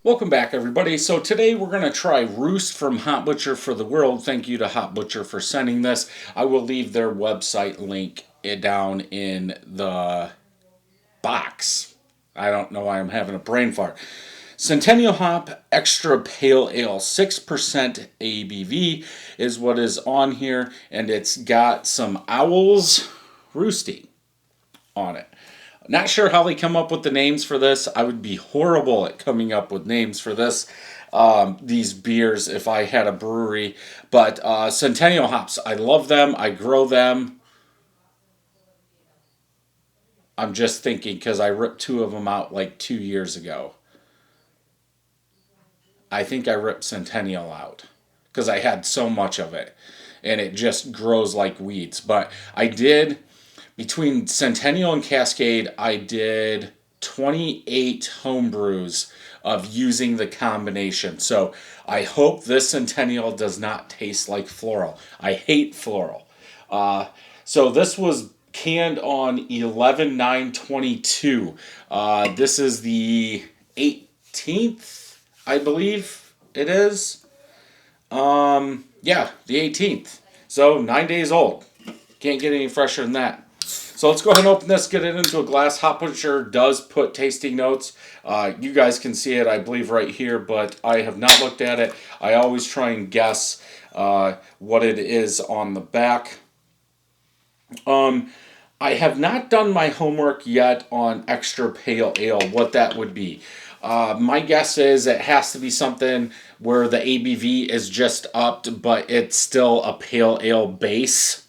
Welcome back, everybody. So today we're going to try Roost from Hot Butcher for the World. Thank you to Hot Butcher for sending this. I will leave their website link down in the box. I don't know why I'm having a brain fart. Centennial-hopped Extra Pale Ale, 6% ABV is what is on here, and it's got some owls roosting on it. Not sure how they come up with the names for this. I would be horrible at coming up with names for these beers if I had a brewery. But Centennial hops, I love them. I grow them. I'm just thinking because I ripped two of them out like 2 years ago. I think I ripped Centennial out because I had so much of it. And it just grows like weeds. But I did, between Centennial and Cascade, I did 28 homebrews of using the combination. So I hope this Centennial does not taste like floral. I hate floral. So this was canned on 11/9/22. This is the 18th, I believe it is. Yeah, the 18th. So 9 days old. Can't get any fresher than that. So let's go ahead and open this, get it into a glass. Hot Butcher does put tasting notes. You guys can see it, I believe, right here, but I have not looked at it. I always try and guess what it is on the back. I have not done my homework yet on Extra Pale Ale, what that would be. My guess is it has to be something where the ABV is just upped, but it's still a pale ale base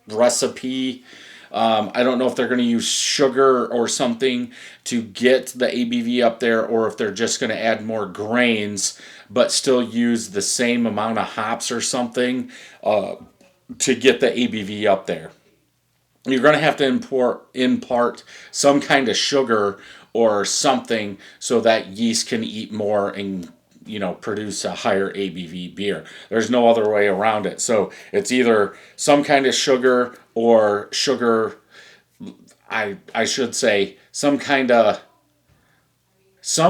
recipe. I don't know if they're going to use sugar or something to get the ABV up there, or if they're just going to add more grains, but still use the same amount of hops or something to get the ABV up there. You're going to have to impart some kind of sugar or something so that yeast can eat more and produce a higher ABV beer. There's no other way around it. So it's either some kind of sugar or sugar. I should say some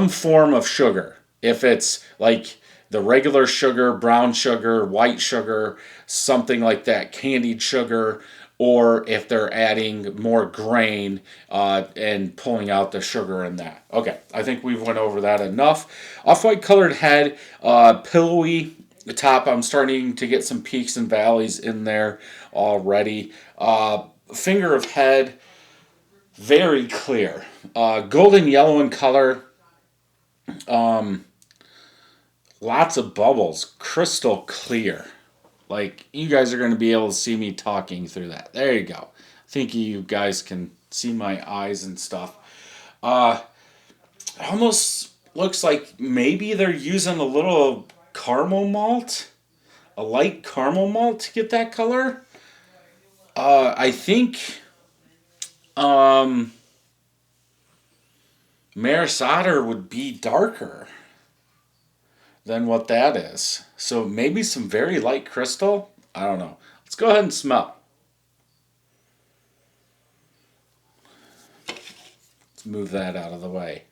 form of sugar. If it's like the regular sugar, brown sugar, white sugar, something like that, candied sugar, or if they're adding more grain and pulling out the sugar in that. Okay, I think we've went over that enough. Off-white colored head, pillowy. The top, I'm starting to get some peaks and valleys in there already. Finger of head, very clear. Golden yellow in color. Lots of bubbles, crystal clear. Like, you guys are going to be able to see me talking through that. There you go. I think you guys can see my eyes and stuff. It almost looks like maybe they're using a little caramel malt, a light caramel malt to get that color. I think Maris Otter would be darker than what that is. So maybe some very light crystal? I don't know. Let's go ahead and smell. Let's move that out of the way.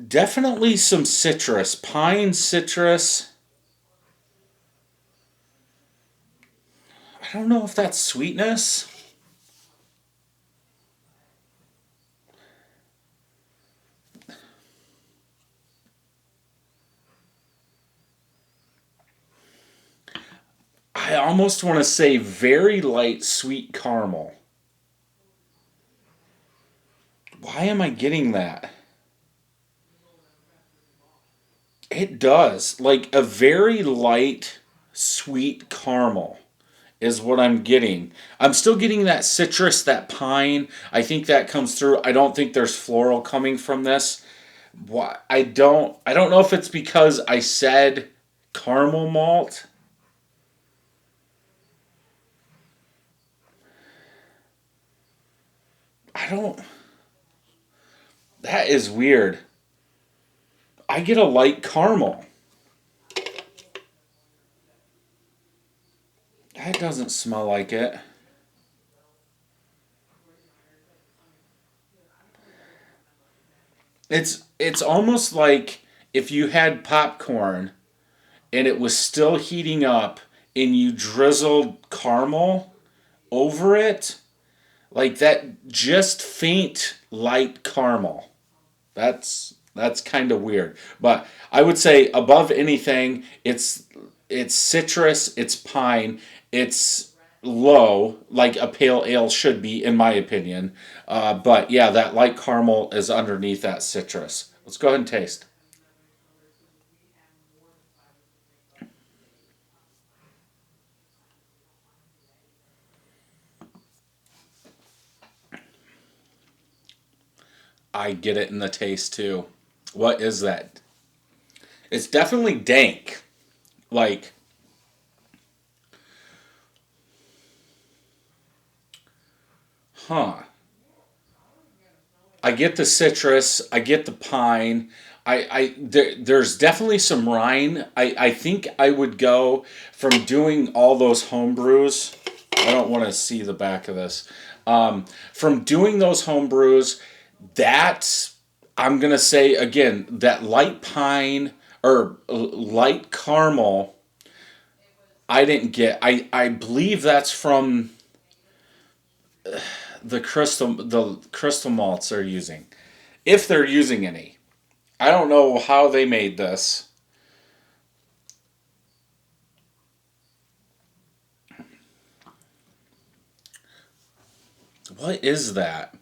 Definitely some citrus. Pine citrus. I don't know if that's sweetness. I almost want to say very light sweet caramel. Why am I getting that? It does. Like a very light sweet caramel is what I'm getting. I'm still getting that citrus, that pine. I think that comes through. I don't think there's floral coming from this. I don't know if it's because I said caramel malt. I don't. That is weird. I get a light caramel. That doesn't smell like it. It's almost like if you had popcorn and it was still heating up and you drizzled caramel over it, like that just faint light caramel. That's kind of weird. But I would say above anything, it's citrus, it's pine, it's low like a pale ale should be in my opinion. But yeah, that light caramel is underneath that citrus. Let's go ahead and taste. I get it in the taste too. What is that? It's definitely dank. Like, huh. I get the citrus. I get the pine. There's definitely some rind. I think I would go from doing all those home brews. I don't want to see the back of this. From doing those home brews, that I'm gonna say again that light pine or light caramel. I didn't get. I believe that's from the crystal malts they're using, if they're using any. I don't know how they made this. What is that?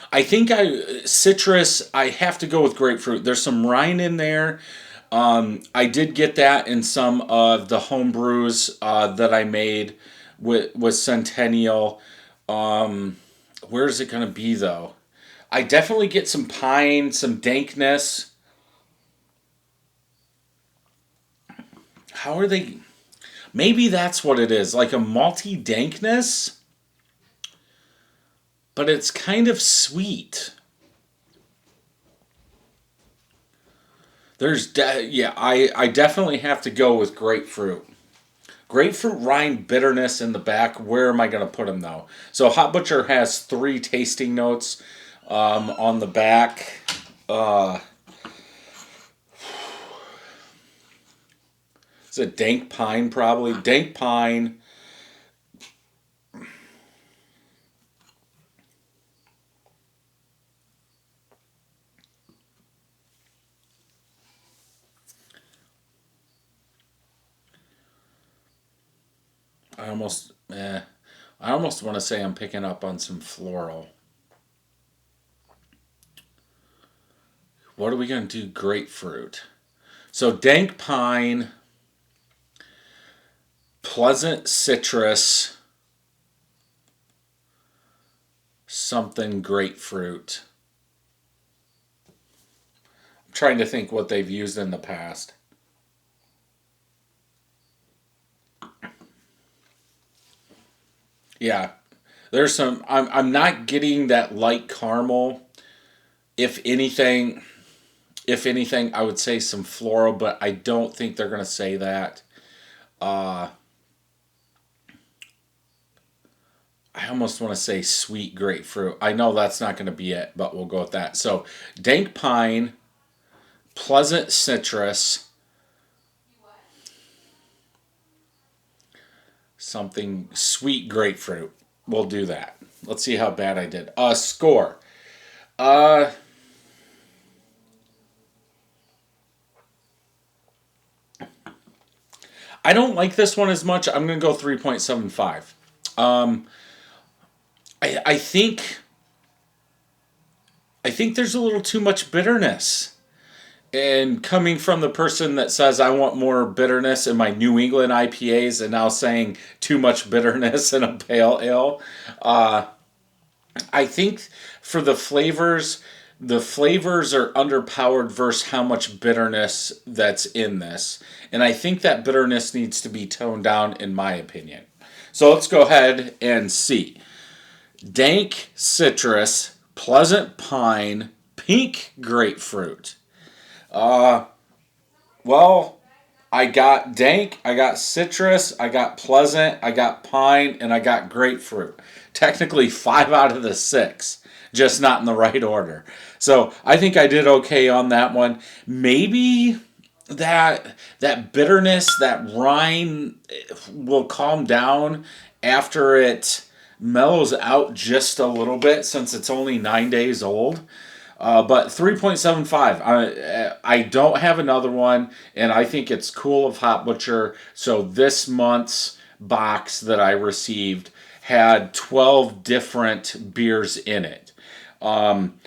I think I citrus. I have to go with grapefruit. There's some rind in there. I did get that in some of the home brews that I made with Centennial. Where is it going to be though? I definitely get some pine, some dankness. How are they? Maybe that's what it is, like a malty dankness, but it's kind of sweet. Yeah, I definitely have to go with grapefruit. Grapefruit rind bitterness in the back. Where am I going to put them though? So Hot Butcher has three tasting notes on the back. Uh, it's a dank pine probably. Dank pine. I almost I almost want to say I'm picking up on some floral. What are we going to do? Grapefruit. So dank pine, pleasant citrus, something grapefruit. I'm trying to think what they've used in the past. Yeah. There's some I'm not getting that light caramel. If anything, I would say some floral, but I don't think they're going to say that. Uh I almost want to say sweet grapefruit. I know that's not going to be it, but we'll go with that. So, dank pine, pleasant citrus, something sweet grapefruit. We'll do that. Let's see how bad I did. Score. Uh, I don't like this one as much. I'm going to go 3.75. Um, I think there's a little too much bitterness. And coming from the person that says I want more bitterness in my New England IPAs and now saying too much bitterness in a pale ale, uh, I think for the flavors are underpowered versus how much bitterness that's in this. And I think that bitterness needs to be toned down, in my opinion. So let's go ahead and see. Dank citrus, pleasant pine, pink grapefruit. Uh, well, I got dank, I got citrus, I got pleasant, I got pine, and I got grapefruit. Technically 5 out of the 6, just not in the right order. So I think I did okay on that one. Maybe that bitterness, that rind will calm down after it mellows out just a little bit since it's only 9 days old. But 3.75. I don't have another one, and I think it's cool of Hop Butcher. So this month's box that I received had 12 different beers in it. And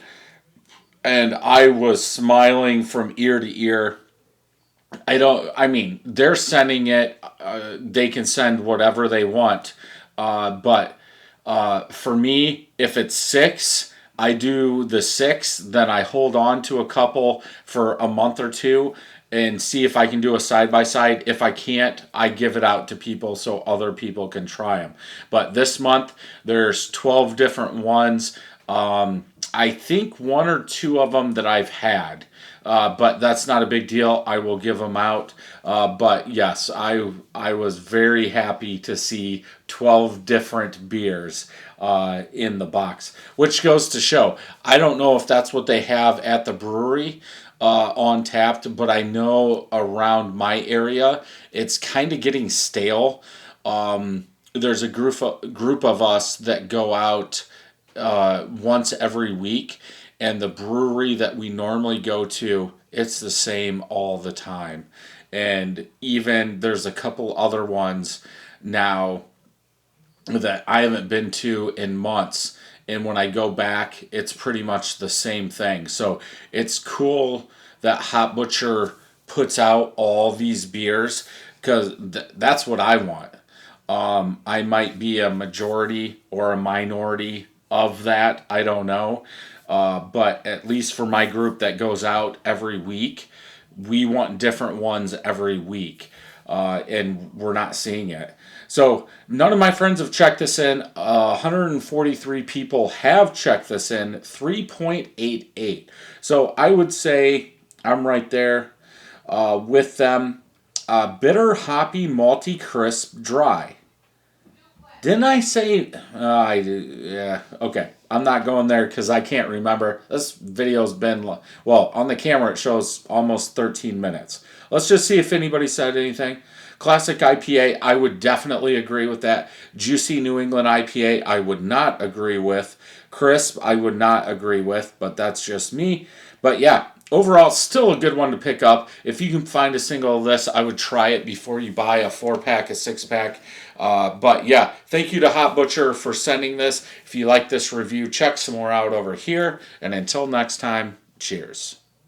I was smiling from ear to ear. I mean, they're sending it, they can send whatever they want. But for me, if it's 6, I do the 6, then I hold on to a couple for a month or two and see if I can do a side by side. If I can't, I give it out to people so other people can try them. But this month, there's 12 different ones. I think 1 or 2 of them that I've had. But that's not a big deal. I will give them out. But yes, I was very happy to see 12 different beers in the box, which goes to show. I don't know if that's what they have at the brewery on tapped, but I know around my area it's kind of getting stale. There's a group of us that go out once every week, and the brewery that we normally go to, it's the same all the time. And even there's a couple other ones now that I haven't been to in months. And when I go back, it's pretty much the same thing. So it's cool that Hop Butcher puts out all these beers because that's what I want. I might be a majority or a minority of that. I don't know. But at least for my group that goes out every week, we want different ones every week. And we're not seeing it. So none of my friends have checked this in. 143 people have checked this in. 3.88. So I would say I'm right there with them. Bitter, hoppy, malty, crisp, dry. Didn't I say? Yeah. Okay. I'm not going there because I can't remember. This video's been, well, on the camera it shows almost 13 minutes. Let's just see if anybody said anything. Classic IPA, I would definitely agree with that. Juicy New England IPA, I would not agree with. Crisp, I would not agree with, but that's just me. But yeah, overall, still a good one to pick up. If you can find a single of this, I would try it before you buy a 4-pack, a 6-pack. But yeah, thank you to Hop Butcher for sending this. If you like this review, check some more out over here. And until next time, cheers.